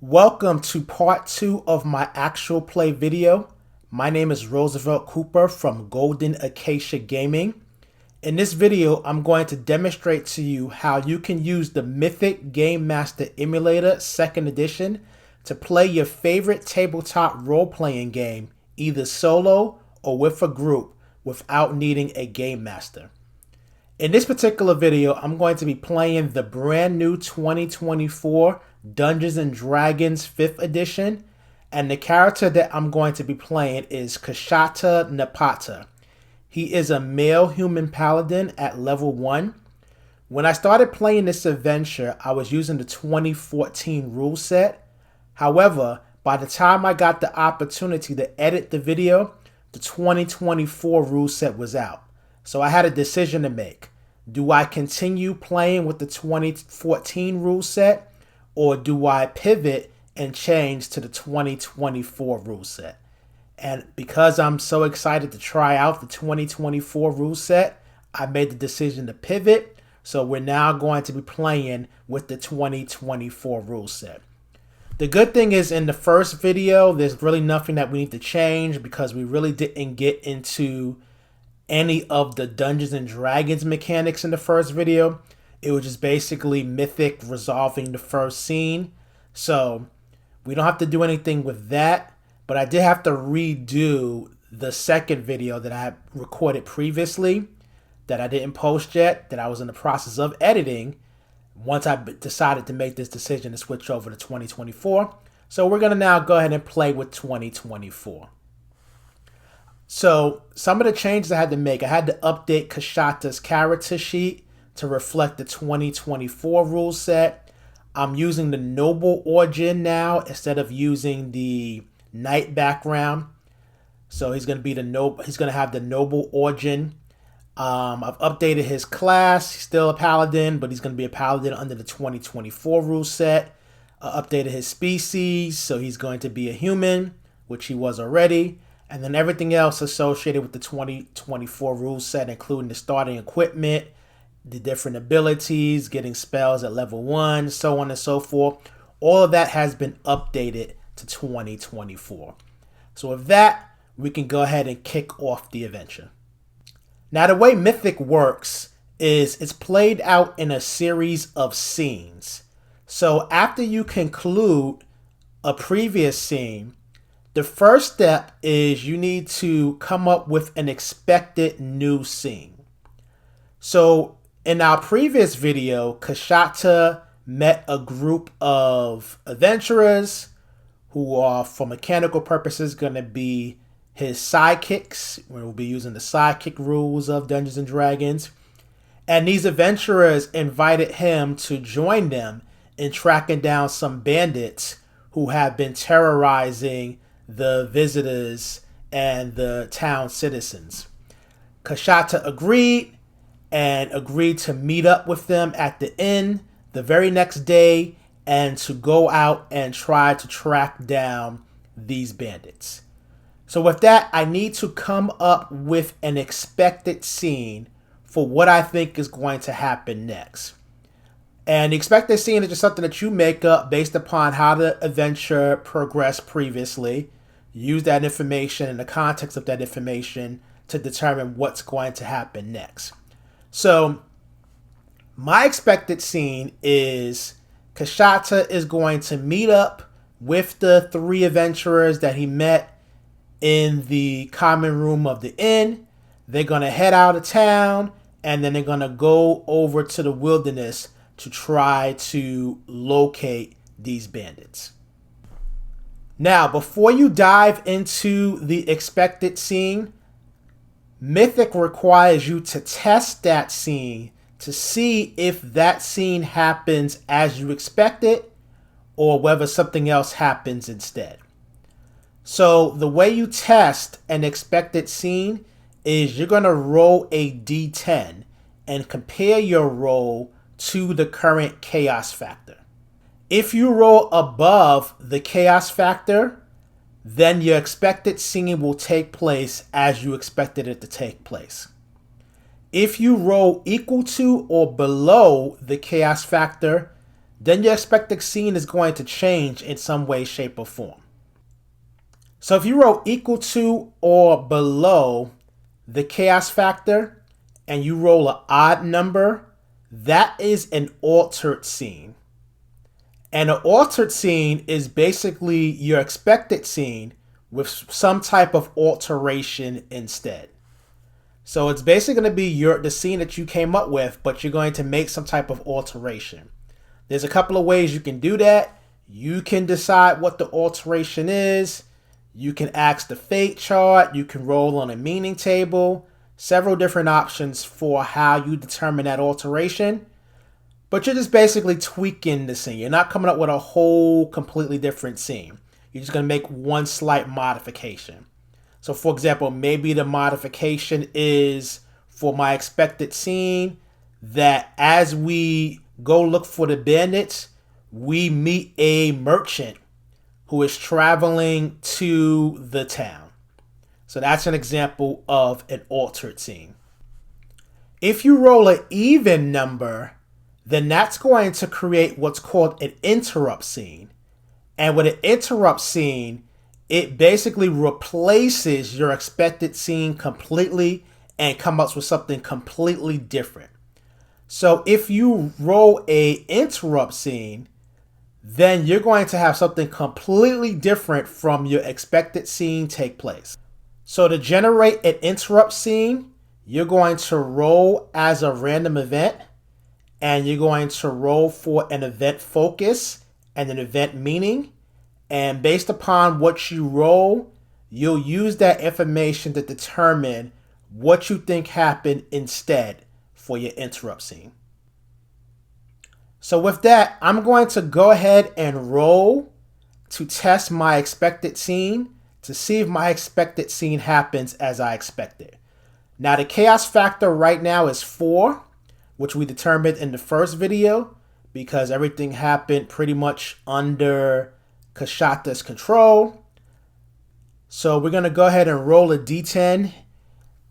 Welcome to part 2 of my actual play video. My name is Roosevelt Cooper from Golden Acacia Gaming. In this video, I'm going to demonstrate to you how you can use the Mythic Game Master Emulator 2nd edition to play your favorite tabletop role-playing game, either solo or with a group, without needing a game master. In this particular video, I'm going to be playing the brand new 2024 Dungeons & Dragons 5th edition, and the character that I'm going to be playing is Kashta Napata. He is a male human paladin at level 1. When I started playing this adventure, I was using the 2014 rule set. However, by the time I got the opportunity to edit the video, the 2024 rule set was out. So I had a decision to make. Do I continue playing with the 2014 rule set, or do I pivot and change to the 2024 rule set? And because I'm so excited to try out the 2024 rule set, I made the decision to pivot. So we're now going to be playing with the 2024 rule set. The good thing is, in the first video, there's really nothing that we need to change because we really didn't get into any of the Dungeons and Dragons mechanics in the first video. It was just basically Mythic resolving the first scene. So we don't have to do anything with that, but I did have to redo the second video that I had recorded previously that I didn't post yet, that I was in the process of editing once I decided to make this decision to switch over to 2024. So we're going to now go ahead and play with 2024. So some of the changes I had to make, I had to update Kashta's character sheet to reflect the 2024 rule set. I'm using the noble origin now instead of using the knight background. So he's going to be he's going to have the noble origin. I've updated his class. He's still a paladin, but he's going to be a paladin under the 2024 rule set. Updated his species, so he's going to be a human, which he was already. And then everything else associated with the 2024 rule set, including the starting equipment, the different abilities, getting spells at level 1, so on and so forth. All of that has been updated to 2024. So with that, we can go ahead and kick off the adventure. Now, the way Mythic works is it's played out in a series of scenes. So after you conclude a previous scene, the first step is you need to come up with an expected new scene. So in our previous video, Kashta met a group of adventurers who are, for mechanical purposes, going to be his sidekicks. We'll be using the sidekick rules of Dungeons & Dragons. And these adventurers invited him to join them in tracking down some bandits who have been terrorizing the visitors and the town citizens. Kashta agreed to meet up with them at the inn the very next day and to go out and try to track down these bandits. So with that, I need to come up with an expected scene for what I think is going to happen next. And the expected scene is just something that you make up based upon how the adventure progressed previously. Use that information in the context of that information to determine what's going to happen next. So my expected scene is Kashta is going to meet up with the 3 adventurers that he met in the common room of the inn. They're going to head out of town, and then they're going to go over to the wilderness to try to locate these bandits. Now, before you dive into the expected scene, Mythic requires you to test that scene to see if that scene happens as you expected or whether something else happens instead. So the way you test an expected scene is you're going to roll a d10 and compare your roll to the current chaos factor. If you roll above the chaos factor, then your expected scene will take place as you expected it to take place. If you roll equal to or below the chaos factor, then your expected scene is going to change in some way, shape, or form. So if you roll equal to or below the chaos factor and you roll an odd number, that is an altered scene. And an altered scene is basically your expected scene with some type of alteration instead. So it's basically going to be the scene that you came up with, but you're going to make some type of alteration. There's a couple of ways you can do that. You can decide what the alteration is. You can ask the fate chart. You can roll on a meaning table. Several different options for how you determine that alteration. But you're just basically tweaking the scene. You're not coming up with a whole completely different scene. You're just going to make one slight modification. So for example, maybe the modification is for my expected scene that as we go look for the bandits, we meet a merchant who is traveling to the town. So that's an example of an altered scene. If you roll an even number, then that's going to create what's called an interrupt scene. And with an interrupt scene, it basically replaces your expected scene completely and comes up with something completely different. So if you roll an interrupt scene, then you're going to have something completely different from your expected scene take place. So to generate an interrupt scene, you're going to roll as a random event, and you're going to roll for an event focus and an event meaning. And based upon what you roll, you'll use that information to determine what you think happened instead for your interrupt scene. So with that, I'm going to go ahead and roll to test my expected scene to see if my expected scene happens as I expected. Now the chaos factor right now is 4, which we determined in the first video because everything happened pretty much under Kashta's control. So we're going to go ahead and roll a d10.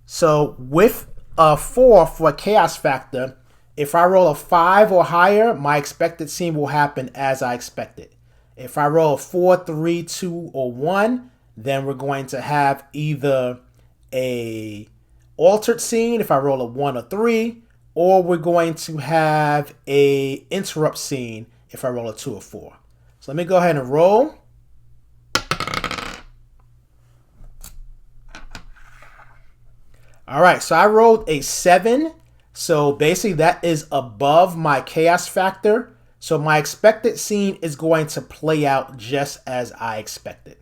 So with a 4 for a chaos factor, if I roll a 5 or higher, my expected scene will happen as I expected. If I roll a 4, 3, 2, or 1, then we're going to have either a altered scene if I roll a 1 or 3, or we're going to have a interrupt scene if I roll a 2 or 4. So let me go ahead and roll. All right, so I rolled a 7. So basically that is above my chaos factor. So my expected scene is going to play out just as I expected.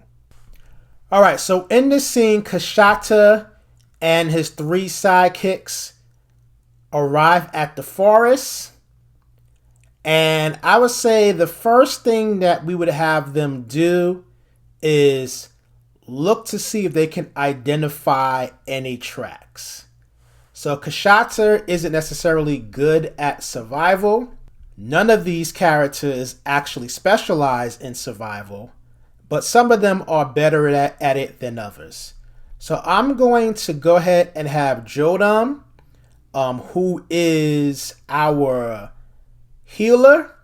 All right, so in this scene, Kashta and his 3 sidekicks arrive at the forest. And I would say the first thing that we would have them do is look to see if they can identify any tracks. So Kashta isn't necessarily good at survival. None of these characters actually specialize in survival, but some of them are better at it than others. So I'm going to go ahead and have Jodam, who is our healer.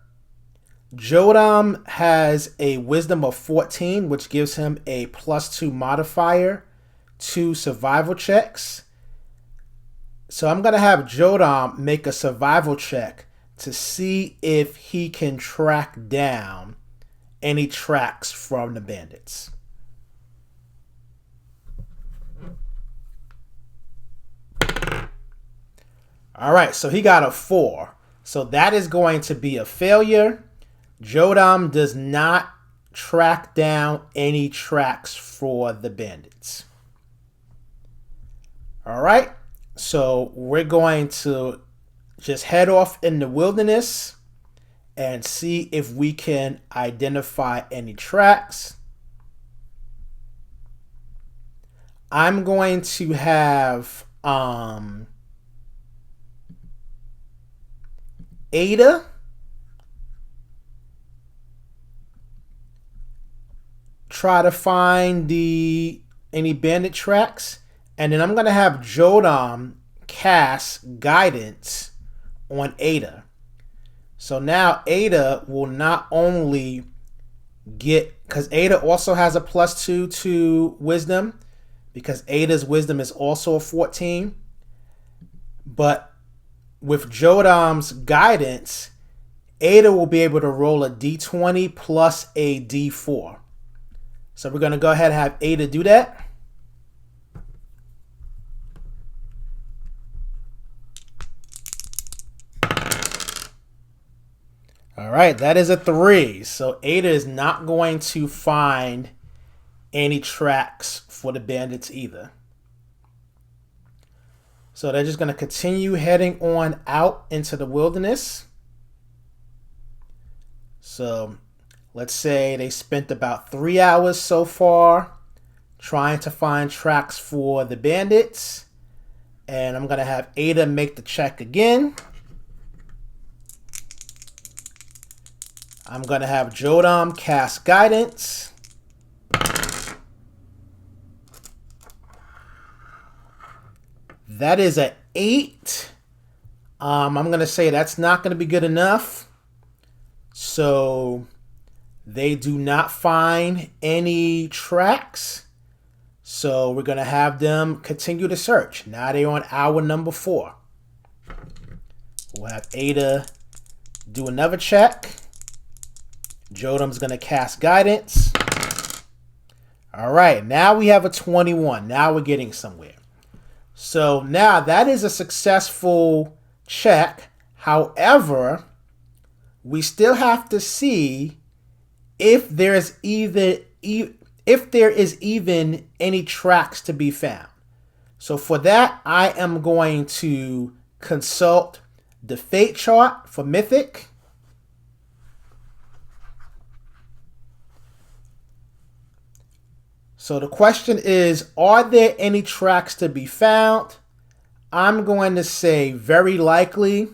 Jodam has a wisdom of 14, which gives him a +2 modifier to survival checks. So I'm going to have Jodam make a survival check to see if he can track down any tracks from the bandits. All right, so he got a 4. So that is going to be a failure. Jodam does not track down any tracks for the bandits. All right, so we're going to just head off in the wilderness and see if we can identify any tracks. I'm going to have Ada try to find any bandit tracks, and then I'm going to have Jodam cast guidance on Ada. So now Ada will not only get, because Ada also has a +2 to wisdom, because Ada's wisdom is also a 14. But with Jodam's guidance, Ada will be able to roll a d20 plus a d4. So we're going to go ahead and have Ada do that. All right, that is a 3. So Ada is not going to find any tracks for the bandits either. So they're just going to continue heading on out into the wilderness. So let's say they spent about 3 hours so far trying to find tracks for the bandits. And I'm going to have Ada make the check again. I'm going to have Jodam cast guidance. That is an 8. I'm going to say that's not going to be good enough. So they do not find any tracks. So we're going to have them continue to search. Now they're on hour number 4. We'll have Ada do another check. Jodam's going to cast guidance. All right, now we have a 21. Now we're getting somewhere. So now that is a successful check. However, we still have to see if there is even any tracks to be found. So for that, I am going to consult the fate chart for Mythic. So the question is, are there any tracks to be found? I'm going to say very likely.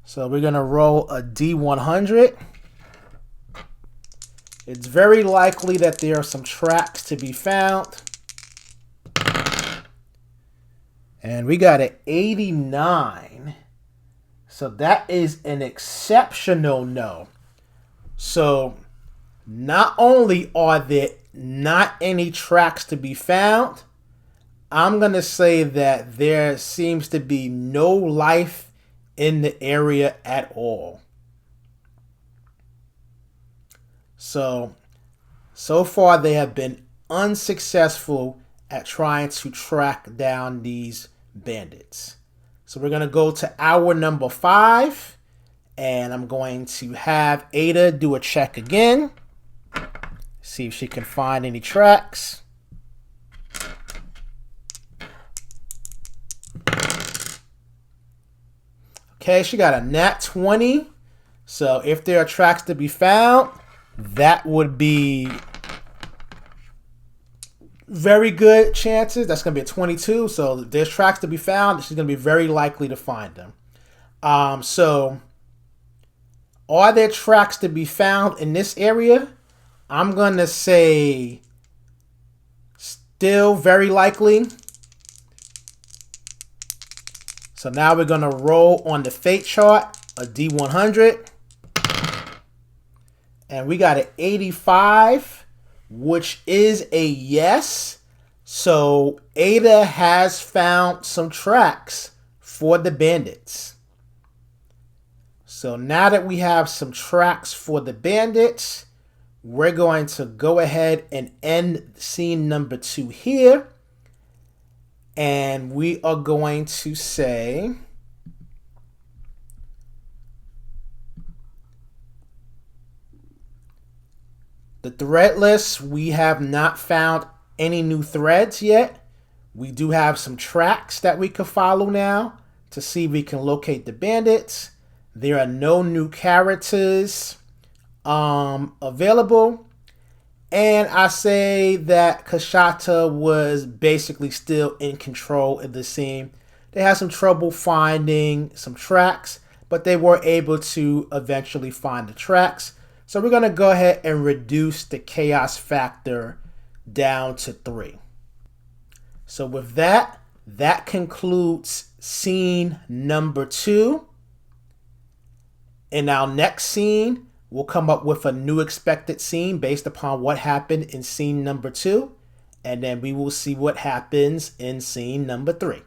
So we're going to roll a D100. It's very likely that there are some tracks to be found. And we got an 89. So that is an exceptional no. So not only are there not any tracks to be found, I'm going to say that there seems to be no life in the area at all. So far they have been unsuccessful at trying to track down these bandits. So we're going to go to hour number 5, and I'm going to have Ada do a check again. See if she can find any tracks. Okay, she got a nat 20. So if there are tracks to be found, that would be very good chances. That's going to be a 22. So if there's tracks to be found, she's going to be very likely to find them. So are there tracks to be found in this area? I'm going to say still very likely. So now we're going to roll on the fate chart, a D100. And we got an 85, which is a yes. So Ada has found some tracks for the bandits. So now that we have some tracks for the bandits, we're going to go ahead and end scene number 2 here. And we are going to say the thread list, we have not found any new threads yet. We do have some tracks that we can follow now to see if we can locate the bandits. There are no new characters available. And I say that Kashta was basically still in control of the scene. They had some trouble finding some tracks, but they were able to eventually find the tracks. So we're going to go ahead and reduce the chaos factor down to 3. So with that, that concludes scene number 2. In our next scene, we'll come up with a new expected scene based upon what happened in scene number 2, and then we will see what happens in scene number 3.